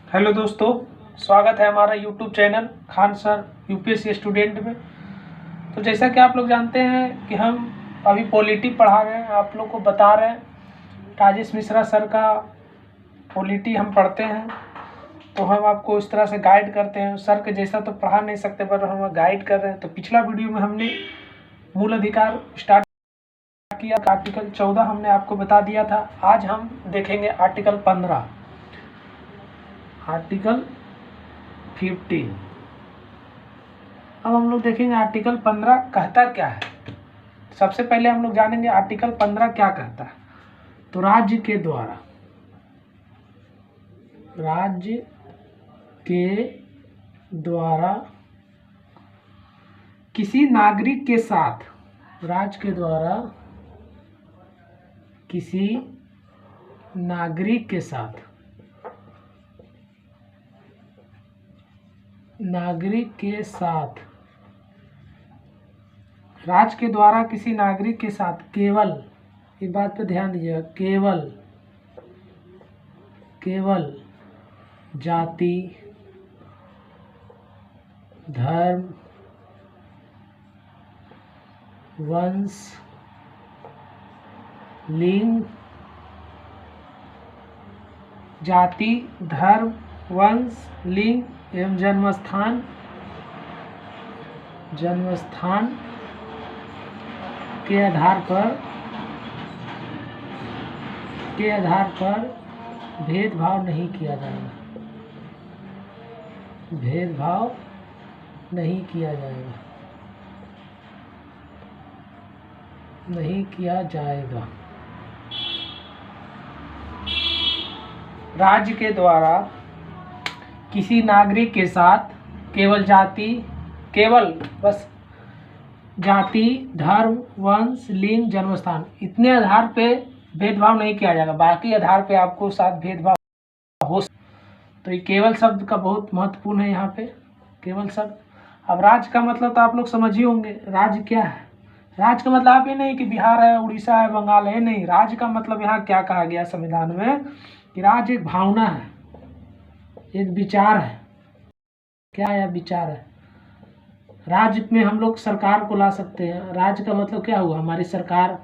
Hello दोस्तों, स्वागत है हमारा YouTube channel Khan sir UPSC student में। तो जैसा कि आप लोग जानते हैं कि हम अभी पॉलिटी पढ़ा रहे हैं, आप लोग को बता रहे हैं। राजेश मिश्रा सर का पॉलिटी हम पढ़ते हैं, तो हम आपको इस तरह से गाइड करते हैं। सर के जैसा तो पढ़ा नहीं सकते, पर हम गाइड कर रहे हैं। तो पिछला वीडियो में हमने मूल अधिकार स्टार्ट किया, आर्टिकल 14 हमने आपको बता दिया था। आज हम देखेंगे आर्टिकल 15, आर्टिकल 15। अब हम लोग देखेंगे आर्टिकल 15 कहता क्या है। सबसे पहले हम लोग जानेंगे आर्टिकल 15 क्या कहता है। तो राज्य के द्वारा किसी नागरिक के साथ, राज्य के द्वारा किसी नागरिक के साथ, राज्य के द्वारा किसी नागरिक के साथ केवल, इस बात पे ध्यान दीजिएगा, केवल जाति, धर्म, वंश, लिंग, जाति, धर्म, वंश, लिंग एवं जन्मस्थान के आधार पर भेदभाव नहीं किया जाएगा। राज्य के द्वारा किसी नागरिक के साथ केवल जाति, धर्म, वंश, लिंग, जन्मस्थान, इतने आधार पे भेदभाव नहीं किया जाएगा। बाकी आधार पे आपको साथ भेदभाव हो। तो ये केवल शब्द का बहुत महत्वपूर्ण है यहाँ पे, केवल शब्द। अब राज्य का मतलब तो आप लोग समझ ही होंगे। राज्य क्या है? राज्य का मतलब आप ये नहीं कि बिहार है, उड़ीसा है, बंगाल है, नहीं। राज्य का मतलब यहाँ क्या कहा गया संविधान में कि राज्य एक भावना है, एक विचार है। क्या है? विचार है। राज्य में हम लोग सरकार को ला सकते हैं। राज्य का मतलब क्या हुआ? हमारी सरकार।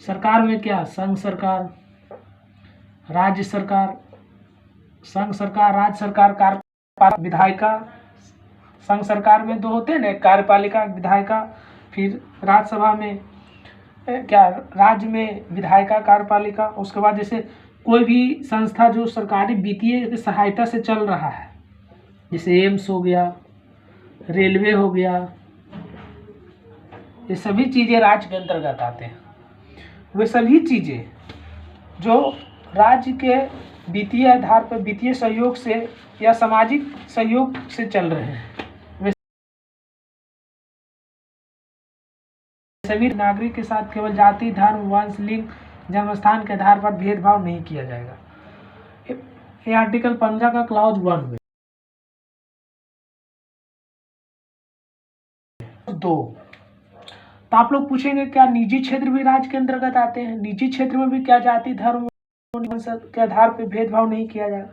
सरकार में क्या? संघ सरकार, राज्य सरकार। संघ सरकार, राज्य सरकार, कार्यपालिका, विधायिका। संघ सरकार में दो होते हैं ना, कार्यपालिका, विधायिका। फिर राज्यसभा में क्या, राज्य में विधायिका, कार्यपालिका। उसके बाद जैसे कोई भी संस्था जो सरकारी वित्तीय सहायता से चल रहा है, जैसे एम्स हो गया, रेलवे हो गया, ये सभी चीज़ें राज्य के अंतर्गत आते हैं। वे सभी चीज़ें जो राज्य के वित्तीय आधार पर, वित्तीय सहयोग से या सामाजिक सहयोग से चल रहे हैं, वे सभी नागरिक के साथ केवल जाति, धर्म, वंश, लिंग, जन्मस्थान के आधार पर भेदभाव नहीं किया जाएगा। ये आर्टिकल 15 का क्लॉज 1 में। 2, तो आप लोग पूछेंगे क्या निजी क्षेत्र भी राज्य के अंतर्गत आते हैं? निजी क्षेत्र में भी क्या जाति, धर्म के आधार पर भेदभाव नहीं किया जाएगा?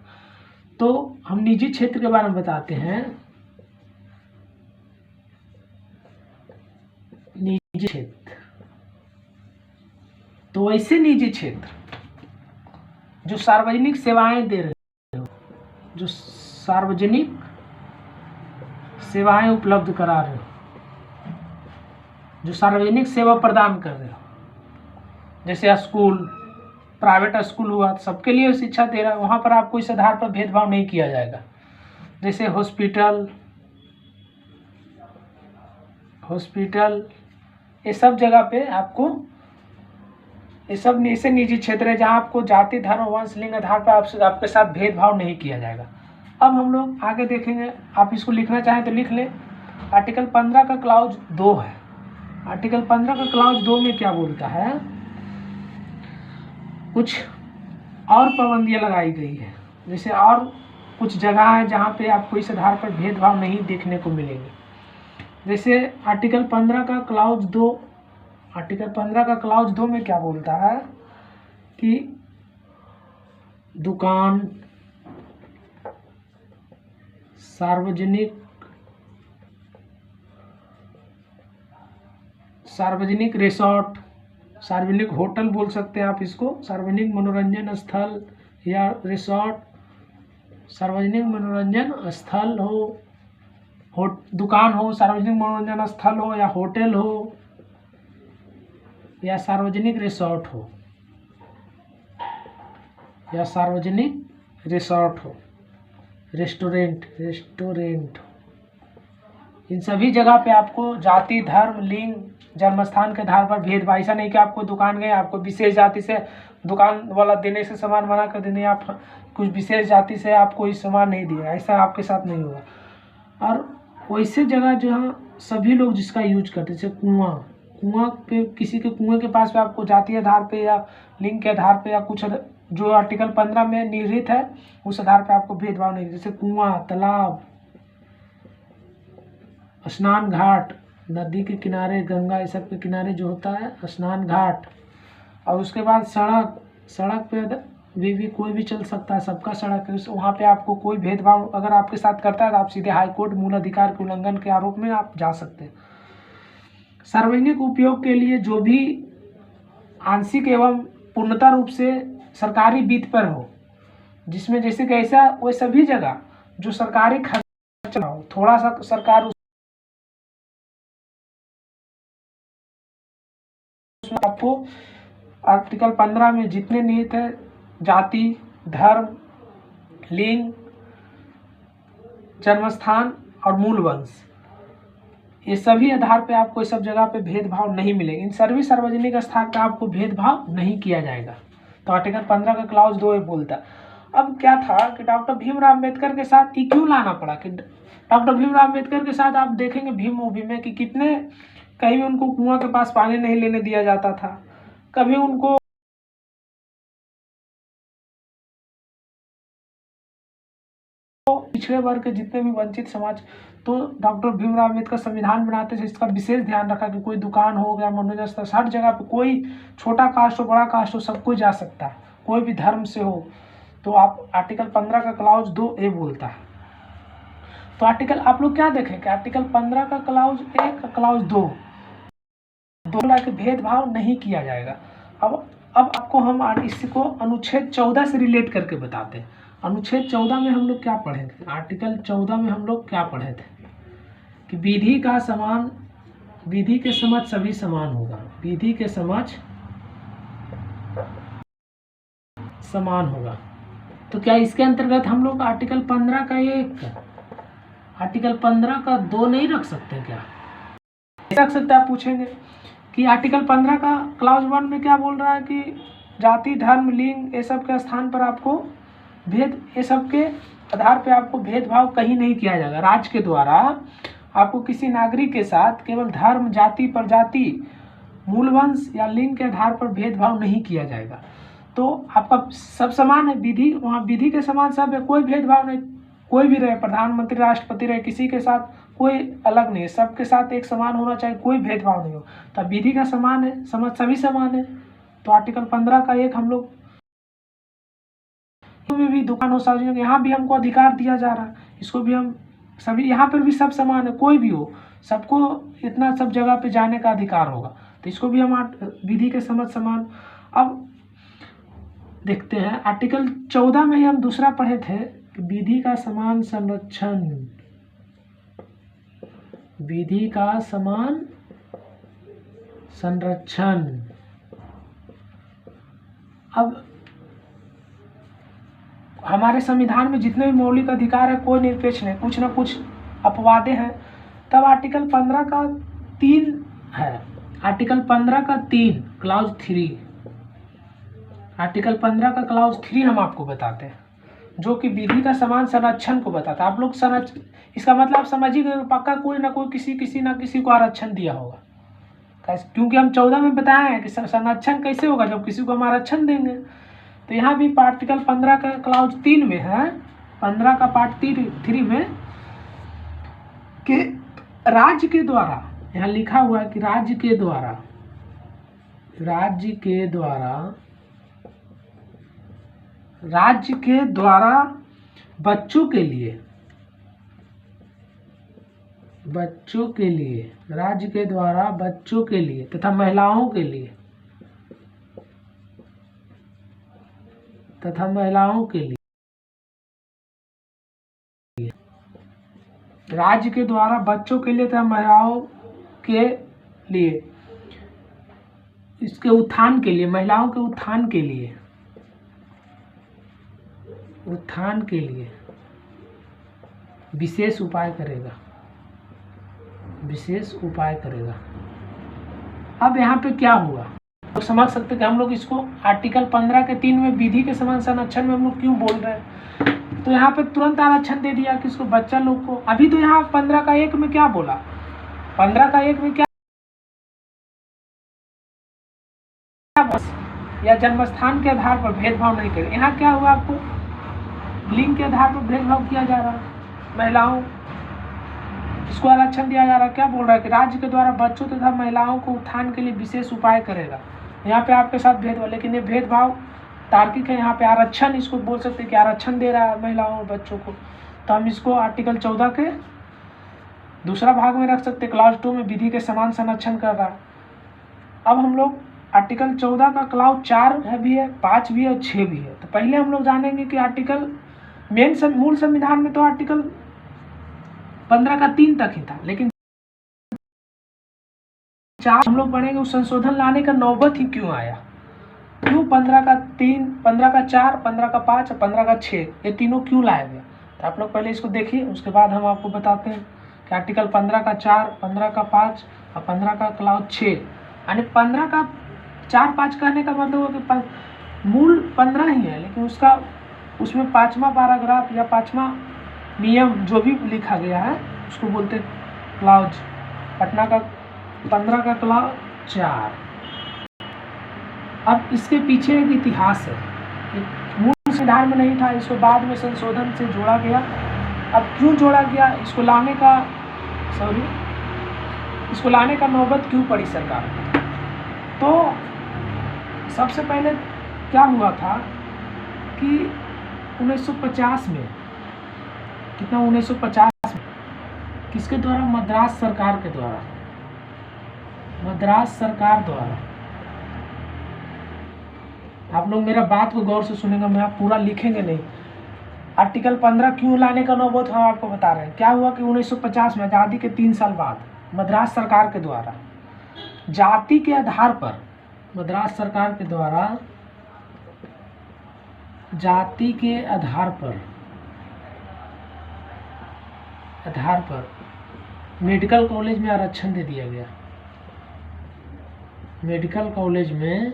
तो हम निजी क्षेत्र के बारे में बताते हैं। निजी क्षेत्र, तो ऐसे निजी क्षेत्र जो सार्वजनिक सेवाएं दे रहे हो, जो सार्वजनिक सेवाएं उपलब्ध करा रहे हो, जो सार्वजनिक सेवा प्रदान कर रहे हो, जैसे स्कूल, प्राइवेट स्कूल हुआ, सबके लिए शिक्षा दे रहा है, वहाँ पर आपको इस आधार पर भेदभाव नहीं किया जाएगा। जैसे हॉस्पिटल, ये सब जगह पे आपको, ये सब ऐसे निजी क्षेत्र है जहाँ आपको जाति, धर्म, वंश, लिंग आधार पर आपके साथ भेदभाव नहीं किया जाएगा। अब हम लोग आगे देखेंगे। आप इसको लिखना चाहें तो लिख लें। आर्टिकल 15 का क्लॉज 2 है। आर्टिकल 15 का क्लॉज 2 में क्या बोलता है? कुछ और पाबंदियां लगाई गई है। जैसे और कुछ जगह है जहाँ पे आपको इस आधार पर भेदभाव नहीं देखने को मिलेंगे। जैसे आर्टिकल 15 का क्लॉज 2, आर्टिकल 15 का क्लॉज 2 में क्या बोलता है कि दुकान, सार्वजनिक रिसोर्ट, सार्वजनिक होटल बोल सकते हैं आप इसको, सार्वजनिक मनोरंजन स्थल या रिसोर्ट, सार्वजनिक मनोरंजन स्थल हो दुकान हो, सार्वजनिक मनोरंजन स्थल हो या होटल हो या सार्वजनिक रिसोर्ट हो, या सार्वजनिक रिसोर्ट हो, रेस्टोरेंट, इन सभी जगह पे आपको जाति, धर्म, लिंग, जन्मस्थान के आधार पर भेदभाव, ऐसा नहीं कि आपको दुकान गए आपको विशेष जाति से दुकान वाला देने से सामान मना कर देने, आप कुछ विशेष जाति से आप कोई सामान नहीं दिया, ऐसा आपके साथ नहीं होगा। और वैसे जगह जहाँ सभी लोग जिसका यूज करते हैं, जैसे कुआं पे, किसी के कुएं के पास पे आपको जाति आधार पे या लिंग के आधार पे या कुछ जो आर्टिकल 15 में निहित है उस आधार पे आपको भेदभाव नहीं, जैसे कुआं, तालाब, स्नान घाट, नदी के किनारे, गंगा ये सब के किनारे जो होता है स्नान घाट, और उसके बाद सड़क पे भी कोई भी चल सकता है, सबका सड़क है, वहाँ पे आपको कोई भेदभाव अगर आपके साथ करता है तो आप सीधे हाई कोर्ट मूल अधिकार के उल्लंघन के आरोप में आप जा सकते हैं। सार्वजनिक उपयोग के लिए जो भी आंशिक एवं पूर्णतः रूप से सरकारी वित्त पर हो, जिसमें जैसे कि ऐसा वो सभी जगह जो सरकारी खर्चा हो, थोड़ा सा सरकार उसमें आपको आर्टिकल 15 में जितने निहित है जाति, धर्म, लिंग, जन्मस्थान और मूल वंश, ये सभी आधार पे आपको इस सब जगह पे भेदभाव नहीं मिलेगा। इन सभी सार्वजनिक स्थान पे आपको भेदभाव नहीं किया जाएगा। तो आर्टिकल 15 का क्लाउज 2 बोलता है। अब क्या था कि डॉक्टर भीमराव अम्बेडकर के साथ ये क्यों लाना पड़ा कि डॉक्टर भीमराव अम्बेडकर के साथ आप देखेंगे भीम मूवी में कि कितने कहीं भी उनको कुआं के पास पानी नहीं लेने दिया जाता था, कभी उनको पिछड़े वर्ग के जितने भी वंचित समाज, तो डॉक्टर भीमराव अम्बेडकर संविधान बनाते थे इसका विशेष ध्यान रखा कि कोई दुकान हो गया, मनोरंजन स्थल, हर जगह पे कोई छोटा कास्ट हो बड़ा कास्ट हो सब कोई जा सकता है, कोई भी धर्म से हो। तो आप आर्टिकल 15 का क्लाउज 2 बोलता है। तो आर्टिकल आप लोग क्या देखें कि आर्टिकल 15 का क्लाउज 1 का क्लाउज 2 बोला कि भेदभाव नहीं किया जाएगा। अब आपको हम इसको अनुच्छेद 14 से रिलेट करके बताते हैं। अनुच्छेद 14 में हम लोग क्या पढ़े थे, आर्टिकल 14 में हम लोग क्या पढ़े थे कि विधि के समक्ष सभी समान होगा, विधि के समक्ष समान होगा। तो क्या इसके अंतर्गत हम लोग आर्टिकल 15 का 1 आर्टिकल 15 का 2 नहीं रख सकते? क्या रख सकते? आप पूछेंगे कि आर्टिकल 15 का क्लाउज 1 में क्या बोल रहा है कि जाति, धर्म, लिंग ये सब के स्थान पर आपको ये सब के आधार पे आपको भेदभाव कहीं नहीं किया जाएगा। राज्य के द्वारा आपको किसी नागरिक के साथ केवल धर्म, जाति, प्रजाति, मूल वंश या लिंग के आधार पर भेदभाव नहीं किया जाएगा। तो आपका सब समान है, विधि वहाँ विधि के समान सब है, कोई भेदभाव नहीं। कोई भी रहे, प्रधानमंत्री, राष्ट्रपति रहे, किसी के साथ कोई अलग नहीं है, सबके साथ एक समान होना चाहिए, कोई भेदभाव नहीं हो। तब विधि का समान है, सभी समान है। तो आर्टिकल 15 का 1 हम लोग में भी दुकान हो, सार्वजनिक, यहाँ भी हमको अधिकार दिया जा रहा है, इसको भी हम सभी यहाँ पर भी सब समान है, कोई भी हो सबको इतना सब जगह पे जाने का अधिकार होगा। तो इसको भी हम विधि के समझ समान। अब देखते हैं आर्टिकल 14 में ही हम दूसरा पढ़े थे कि विधि का समान संरक्षण, विधि का समान संरक्षण। अब हमारे संविधान में जितने भी मौलिक अधिकार है कोई निरपेक्ष नहीं, कुछ ना कुछ अपवादे हैं। तब आर्टिकल 15 का 3 है, आर्टिकल 15 का 3 क्लाउज 3, आर्टिकल 15 का क्लाउज 3 हम आपको बताते हैं जो कि विधि का समान संरक्षण को बताता है। आप लोग इसका मतलब समझिए पक्का कोई ना कोई किसी ना किसी को आरक्षण दिया होगा, क्योंकि हम 14 में बताए हैं कि संरक्षण कैसे होगा जब किसी को हम आरक्षण देंगे। तो यहाँ भी आर्टिकल 15 का क्लाउज 3 में है, 15 का पार्ट 3 में कि राज्य के द्वारा, यहाँ लिखा हुआ है कि राज्य के द्वारा बच्चों के लिए बच्चों के लिए, राज्य के द्वारा बच्चों के लिए तथा महिलाओं के लिए राज्य के द्वारा बच्चों के लिए तथा महिलाओं के लिए, इसके उत्थान के लिए, महिलाओं के उत्थान के लिए विशेष उपाय करेगा। अब यहाँ पे क्या हुआ तो समझ सकते कि हम लोग इसको आर्टिकल 15 के 3 में विधि के समान संरक्षण में हम लोग क्यों बोल रहे हैं। तो यहाँ पे तुरंत आरक्षण दे दिया किसको, बच्चा लोग को। अभी तो यहाँ 15 का 1 में क्या बोला, 15 का 1 में क्या, या जन्मस्थान के आधार पर भेदभाव नहीं करे। यहाँ क्या हुआ, आपको लिंग के आधार पर भेदभाव किया जा रहा है, महिलाओं इसको आरक्षण दिया जा रहा है। क्या बोल रहा है कि राज्य के द्वारा बच्चों तथा महिलाओं को उत्थान के लिए विशेष उपाय करेगा। यहाँ पे आपके साथ भेदभाव, लेकिन ये भेदभाव तार्किक है। यहाँ पे आरक्षण इसको बोल सकते हैं कि आरक्षण दे रहा है महिलाओं और बच्चों को। तो हम इसको आर्टिकल 14 के दूसरा भाग में रख सकते हैं, क्लास 2 में विधि के समान संरक्षण कर रहा है। अब हम लोग आर्टिकल 14 का क्लास 4 भी है, 5 भी है और 6 भी है। तो पहले हम लोग जानेंगे कि आर्टिकल मूल संविधान में तो आर्टिकल 15 का 3 तक ही था, लेकिन 4 हम लोग पढ़ेंगे उस संशोधन लाने का नौबत ही क्यों आया, क्यों 15 का 3, 15 का 4, 15 का 5 और 15 का 6 ये तीनों क्यों लाया गया। तो आप लोग पहले इसको देखिए, उसके बाद हम आपको बताते हैं कि आर्टिकल 15 का 4, 15 का 5 और 15 का क्लास 6, यानी 15 का 4, 5 कहने का मतलब है कि मूल 15 ही है, लेकिन उसमें 5वां पैराग्राफ या 5वां नियम जो भी लिखा गया है उसको बोलते क्लाउज। पटना का 15 का क्लास 4। अब इसके पीछे एक इतिहास है, मूल संविधान में नहीं था, इसको बाद में संशोधन से जोड़ा गया। अब क्यों जोड़ा गया, इसको लाने का नौबत क्यों पड़ी सरकार को। तो सबसे पहले क्या हुआ था कि 1950 में, 1950 में किसके द्वारा, मद्रास सरकार द्वारा। आप लोग मेरा बात को गौर से सुनेंगे, मैं आप पूरा लिखेंगे नहीं। आर्टिकल 15 क्यों लाने का नौबत हम आपको बता रहे हैं। क्या हुआ कि 1950 में आज़ादी के 3 साल बाद मद्रास सरकार के द्वारा जाति के आधार पर, मद्रास सरकार के द्वारा जाति के आधार पर मेडिकल कॉलेज में आरक्षण दे दिया गया। मेडिकल कॉलेज में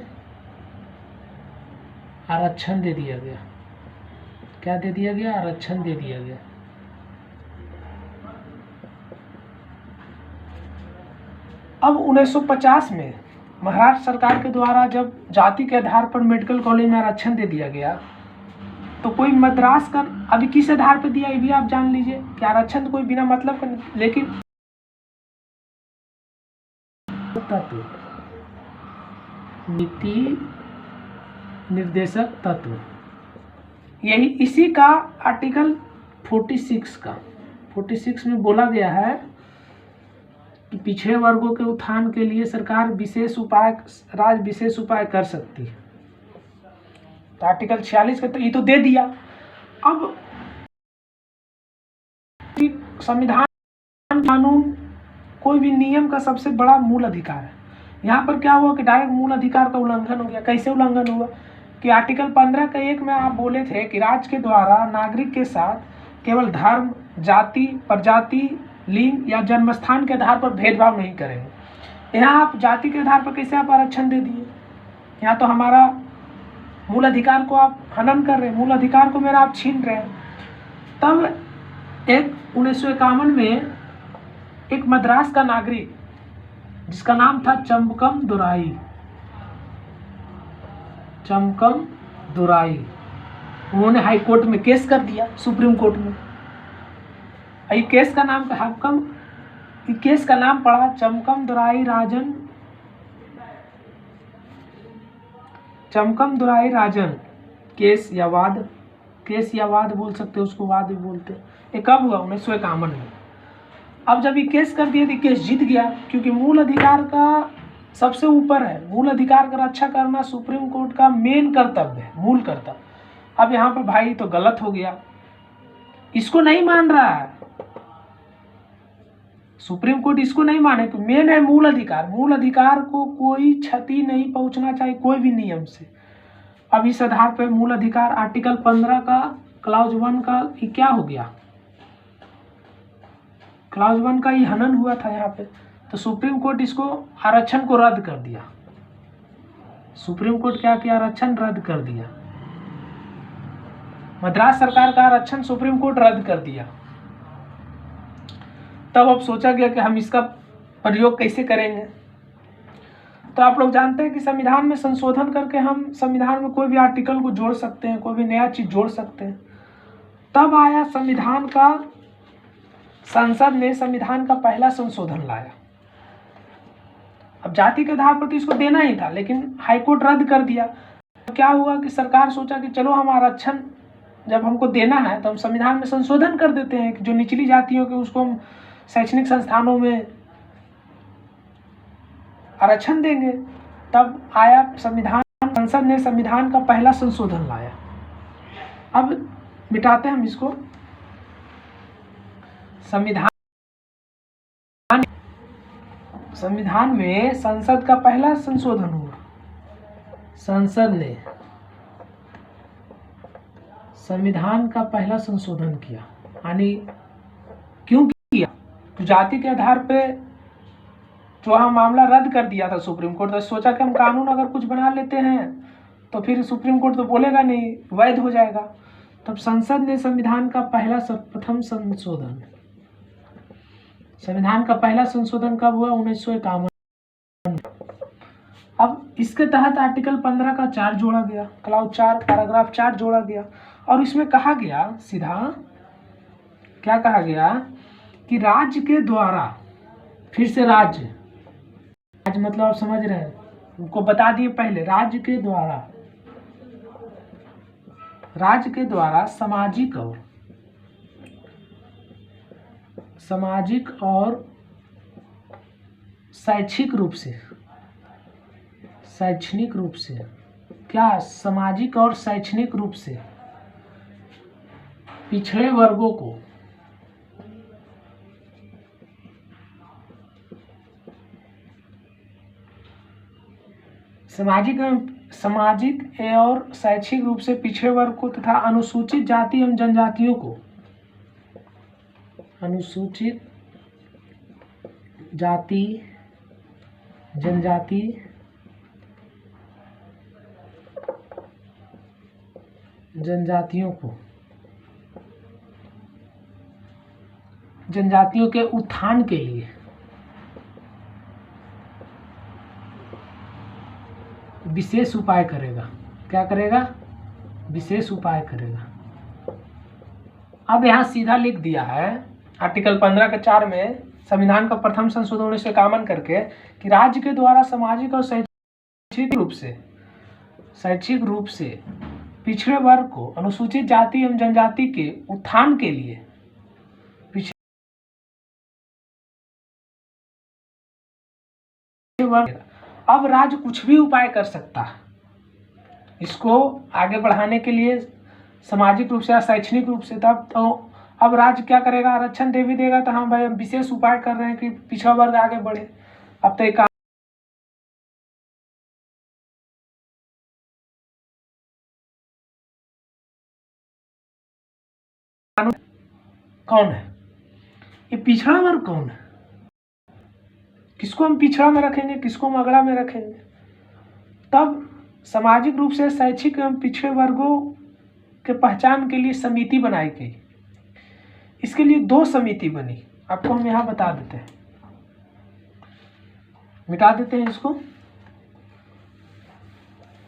आरक्षण दे दिया गया। क्या दे दिया गया, आरक्षण दे दिया गया। अब 1950 में महाराष्ट्र सरकार के द्वारा जब जाति के आधार पर मेडिकल कॉलेज में आरक्षण दे दिया गया, तो कोई मद्रास का अभी किस आधार पर दिया ये भी आप जान लीजिए कि आरक्षण तो कोई बिना मतलब का, लेकिन तत्व, नीति निर्देशक तत्व, यही इसी का आर्टिकल 46 में बोला गया है कि पिछड़े वर्गों के उत्थान के लिए सरकार राज्य विशेष उपाय कर सकती है। तो आर्टिकल 46 का तो ये तो दे दिया। अब संविधान, कानून, कोई भी नियम का सबसे बड़ा मूल अधिकार है। यहाँ पर क्या हुआ कि डायरेक्ट मूल अधिकार का उल्लंघन हो गया। कैसे उल्लंघन हुआ कि आर्टिकल 15 का 1 में आप बोले थे कि राज्य के द्वारा नागरिक के साथ केवल धर्म, जाति, प्रजाति, लिंग या जन्मस्थान के आधार पर भेदभाव नहीं करेंगे। यहाँ आप जाति के आधार पर कैसे आप आरक्षण दे दिए। यहाँ तो हमारा मूल अधिकार को आप हनन कर रहे हैं, मूल अधिकार को मेरा आप छीन रहे हैं। तब 1951 में एक मद्रास का नागरिक जिसका नाम था चमकम दुराई, उन्होंने हाई कोर्ट में केस कर दिया, सुप्रीम कोर्ट में। ये केस का नाम पड़ा चमकम दुराई राजन केस या वाद बोल सकते हो उसको, वाद भी बोलते हैं। ये कब हुआ, 1951 में। अब जब ये केस कर दिया तो केस जीत गया, क्योंकि मूल अधिकार का सबसे ऊपर है, मूल अधिकार का रक्षा करना सुप्रीम कोर्ट का मेन कर्तव्य है, मूल कर्तव्य। अब यहाँ पर भाई तो गलत हो गया, इसको नहीं मान रहा है सुप्रीम कोर्ट, इसको नहीं माने कि मेन है मूल अधिकार, मूल अधिकार को कोई क्षति नहीं पहुंचना चाहिए कोई भी नियम से। अब इस आधार पर मूल अधिकार आर्टिकल 15 का क्लाउज 1 का क्या हो गया, क्लाउज 1 का ही हनन हुआ था यहाँ पे, तो सुप्रीम कोर्ट इसको आरक्षण को रद्द कर दिया। सुप्रीम कोर्ट क्या किया, आरक्षण रद्द कर दिया। मद्रास सरकार का आरक्षण सुप्रीम कोर्ट रद्द कर दिया। तब अब सोचा गया कि हम इसका प्रयोग कैसे करेंगे। तो आप लोग जानते हैं कि संविधान में संशोधन करके हम संविधान में कोई भी आर्टिकल को जोड़ सकते हैं, कोई भी नया चीज जोड़ सकते हैं। तब आया संविधान का, संसद ने संविधान का पहला संशोधन लाया। अब जाति के आधार पर तो इसको देना ही था, लेकिन हाईकोर्ट रद्द कर दिया। क्या हुआ कि सरकार सोचा कि चलो हम आरक्षण जब हमको देना है तो हम संविधान में संशोधन कर देते हैं कि जो निचली जातियों के उसको हम शैक्षणिक संस्थानों में आरक्षण देंगे। तब आया संविधान, संसद ने संविधान का पहला संशोधन लाया। अब मिटाते हैं हम इसको। संविधान में संसद का पहला संशोधन हुआ। संसद ने संविधान का पहला संशोधन किया, यानी क्यों किया, तो जाति के आधार पे जो हम मामला रद्द कर दिया था सुप्रीम कोर्ट, तो सोचा कि हम कानून अगर कुछ बना लेते हैं तो फिर सुप्रीम कोर्ट तो बोलेगा नहीं, वैध हो जाएगा। तब संसद ने संविधान का पहला प्रथम संशोधन, संविधान का पहला संशोधन कब हुआ, 1951। अब इसके तहत आर्टिकल 15 का 4 जोड़ा गया, क्लाउज 4 पैराग्राफ 4 जोड़ा गया, और इसमें कहा गया, सीधा क्या कहा गया कि राज्य के द्वारा, फिर से राज्य मतलब आप समझ रहे हैं, उनको बता दिए पहले, राज्य के द्वारा सामाजिक और शैक्षिक रूप से क्या, सामाजिक और शैक्षणिक रूप से पिछड़े वर्गों को सामाजिक और शैक्षिक रूप से पिछड़े वर्ग को तथा अनुसूचित जाति एवं जनजातियों को, अनुसूचित जाति जनजाति जनजातियों के उत्थान के लिए विशेष उपाय करेगा। क्या करेगा, विशेष उपाय करेगा। अब यहाँ सीधा लिख दिया है आर्टिकल 15 के 4 में संविधान का प्रथम संशोधन 1951 करके कि राज्य के द्वारा सामाजिक और शैक्षिक रूप से पिछड़े वर्ग को, अनुसूचित जाति एवं जनजाति के उत्थान के लिए अब राज्य कुछ भी उपाय कर सकता है इसको आगे बढ़ाने के लिए, सामाजिक रूप से या शैक्षणिक रूप से। तब तो अब राज्य क्या करेगा, आरक्षण दे भी देगा तो हाँ भाई हम विशेष उपाय कर रहे हैं कि पिछड़ा वर्ग आगे बढ़े। अब तो एक कानून कौन है, ये पिछड़ा वर्ग कौन है, किसको हम पिछड़ा में रखेंगे, किसको हम अगड़ा में रखेंगे। तब सामाजिक रूप से शैक्षिक एवं पिछड़े वर्गों के पहचान के लिए समिति बनाई गई। इसके लिए 2 समिति बनी, आपको हम यहाँ बता देते हैं, मिटा देते हैं इसको।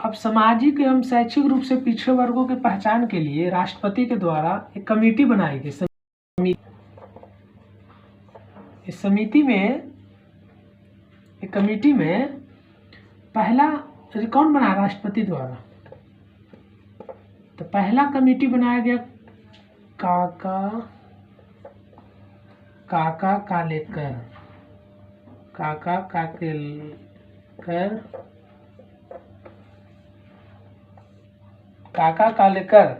अब सामाजिक एवं शैक्षिक रूप से पिछड़े वर्गों के पहचान के लिए राष्ट्रपति के द्वारा एक कमेटी बनाई गई। इस कमेटी में पहला कौन बना, राष्ट्रपति द्वारा। तो पहला कमेटी बनाया गया काका कालेकर, काका कालेकर, काका कालेकर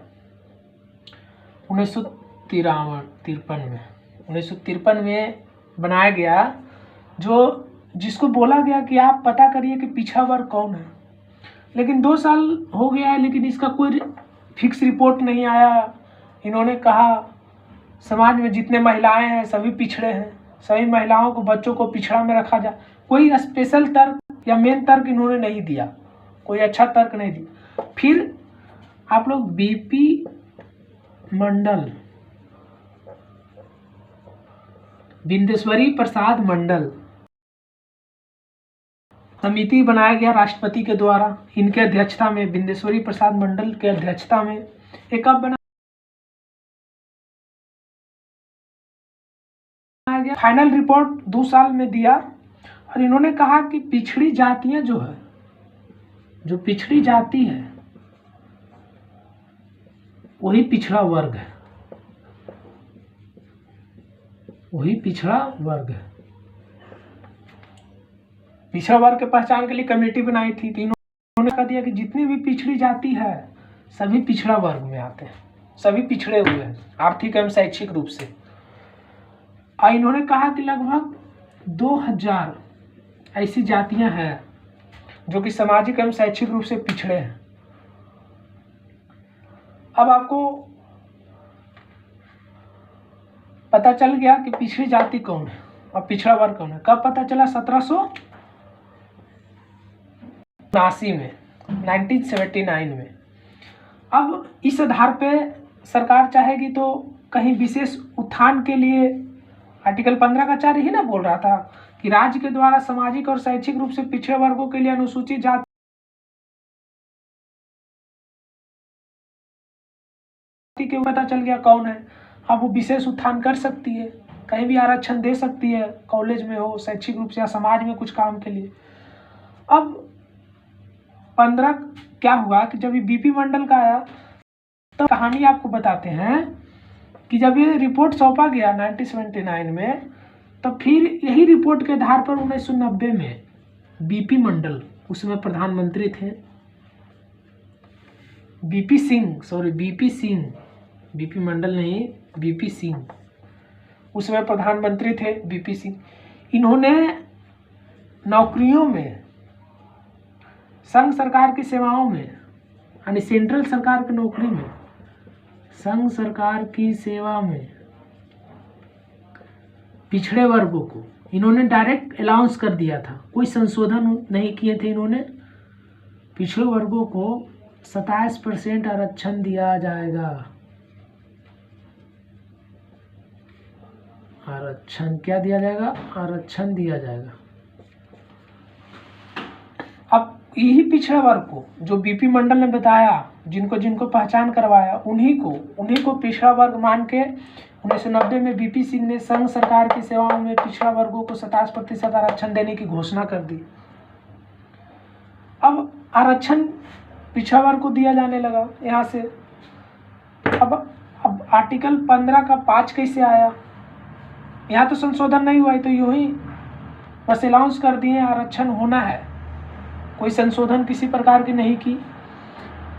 1953 में बनाया गया, जिसको बोला गया कि आप पता करिए कि पिछड़ा वर्ग कौन है। लेकिन 2 साल हो गया है, लेकिन इसका कोई फिक्स रिपोर्ट नहीं आया। इन्होंने कहा समाज में जितने महिलाएं हैं सभी पिछड़े हैं, सभी महिलाओं को, बच्चों को पिछड़ा में रखा जाए। कोई स्पेशल तर्क या मेन तर्क इन्होंने नहीं दिया, कोई अच्छा तर्क नहीं दिया। फिर आप लोग बीपी मंडल, बिंदेश्वरी प्रसाद मंडल समिति बनाया गया राष्ट्रपति के द्वारा, इनके अध्यक्षता में, बिंदेश्वरी प्रसाद मंडल के अध्यक्षता में। एक कब बनाया गया? फाइनल रिपोर्ट 2 साल में दिया, और इन्होंने कहा कि पिछड़ी जातियां जो है, जो पिछड़ी जाति है वही पिछड़ा वर्ग है, वही पिछड़ा वर्ग है। पिछड़ा वर्ग के पहचान के लिए कमेटी बनाई थी, तो इन्होंने कह दिया कि जितनी भी पिछड़ी जाति है सभी पिछड़ा वर्ग में आते हैं, सभी पिछड़े हुए हैं आर्थिक एवं शैक्षिक रूप से। और इन्होंने कहा कि लगभग 2000 ऐसी जातियां हैं जो कि सामाजिक एवं शैक्षिक रूप से पिछड़े हैं। अब आपको पता चल गया कि पिछड़ी जाति कौन है और पिछड़ा वर्ग कौन है। कब पता चला? 1779 में, 1979 में। अब इस आधार पे सरकार चाहेगी तो कहीं विशेष उत्थान के लिए, आर्टिकल 15 का 4 ही ना बोल रहा था कि राज्य के द्वारा सामाजिक और शैक्षिक रूप से पिछड़े वर्गों के लिए अनुसूचित जाति के पता चल गया कौन है। अब वो विशेष उत्थान कर सकती है, कहीं भी आरक्षण दे सकती है, कॉलेज में हो, शैक्षिक रूप से या समाज में कुछ काम के लिए। अब 15 क्या हुआ कि जब ये बीपी मंडल का आया तो कहानी आपको बताते हैं कि जब ये रिपोर्ट सौंपा गया 1979 में, तो फिर यही रिपोर्ट के आधार पर 1990 में बीपी मंडल, उसमें प्रधानमंत्री थे बीपी सिंह, बीपी मंडल नहीं, बीपी सिंह, उसमें प्रधानमंत्री थे बीपी सिंह। इन्होंने नौकरियों में, संघ सरकार की सेवाओं में, यानी सेंट्रल सरकार की नौकरी में, संघ सरकार की सेवा में पिछड़े वर्गों को इन्होंने डायरेक्ट अलाउंस कर दिया था, कोई संशोधन नहीं किए थे इन्होंने। पिछड़े वर्गों को 27% आरक्षण दिया जाएगा। आरक्षण क्या दिया जाएगा? आरक्षण दिया जाएगा। अब यही पिछड़े वर्ग को जो बीपी मंडल ने बताया, जिनको पहचान करवाया, उन्हीं को पिछड़ा वर्ग मान के 1990 में बीपी सिंह ने संघ सरकार की सेवाओं में पिछड़ा वर्गों को 27% आरक्षण देने की घोषणा कर दी। अब आरक्षण पिछड़ा वर्ग को दिया जाने लगा यहाँ से। अब आर्टिकल 15 का 5 कैसे आया? यहाँ तो संशोधन नहीं हुआ है, तो यूं ही बस अलाउंस कर दिए आरक्षण होना है, कोई संशोधन किसी प्रकार की नहीं की।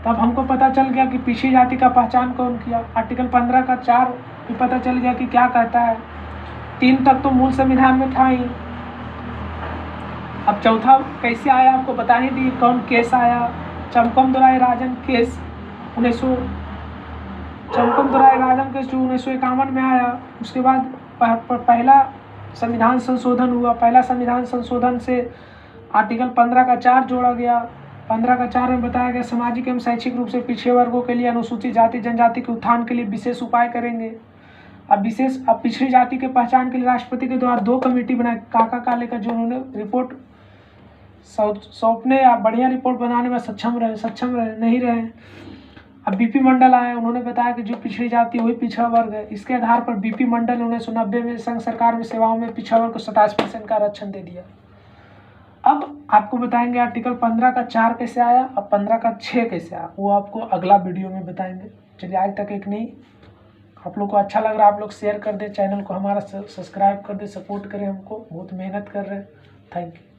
तब हमको पता चल गया कि पिछड़ी जाति का पहचान कौन किया। आर्टिकल 15 का 4 भी पता चल गया कि क्या कहता है। 3 तक तो मूल संविधान में था ही। अब चौथा कैसे आया आपको बता ही दी। कौन केस आया? चमकम दोराई राजन केस 1951 में आया। उसके बाद पहला संविधान संशोधन हुआ। पहला संविधान संशोधन से आर्टिकल 15 का 4 जोड़ा गया। 15 का 4 में बताया गया सामाजिक एवं शैक्षिक रूप से पिछड़े वर्गों के लिए अनुसूचित जाति जनजाति के उत्थान के लिए विशेष उपाय करेंगे। अब पिछड़ी जाति के पहचान के लिए राष्ट्रपति के द्वारा 2 कमेटी बनाई। काका कालेकर जो उन्होंने रिपोर्ट सौंपने या बढ़िया रिपोर्ट बनाने में सक्षम रहे नहीं रहे। अब बीपी मंडल आए, उन्होंने बताया कि जो पिछड़ी जाति वही पिछड़ा वर्ग है। इसके आधार पर बीपी मंडल 1990 में संघ सरकार में सेवाओं में पिछड़ा वर्ग को 27% का आरक्षण दे दिया। अब आपको बताएंगे आर्टिकल 15 का 4 कैसे आया और 15 का 6 कैसे आया, वो आपको अगला वीडियो में बताएंगे। चलिए आज तक एक नहीं आप लोग को अच्छा लग रहा है आप लोग शेयर कर दें, चैनल को हमारा सब्सक्राइब कर दें, सपोर्ट करें, हमको बहुत मेहनत कर रहे हैं। Thank you.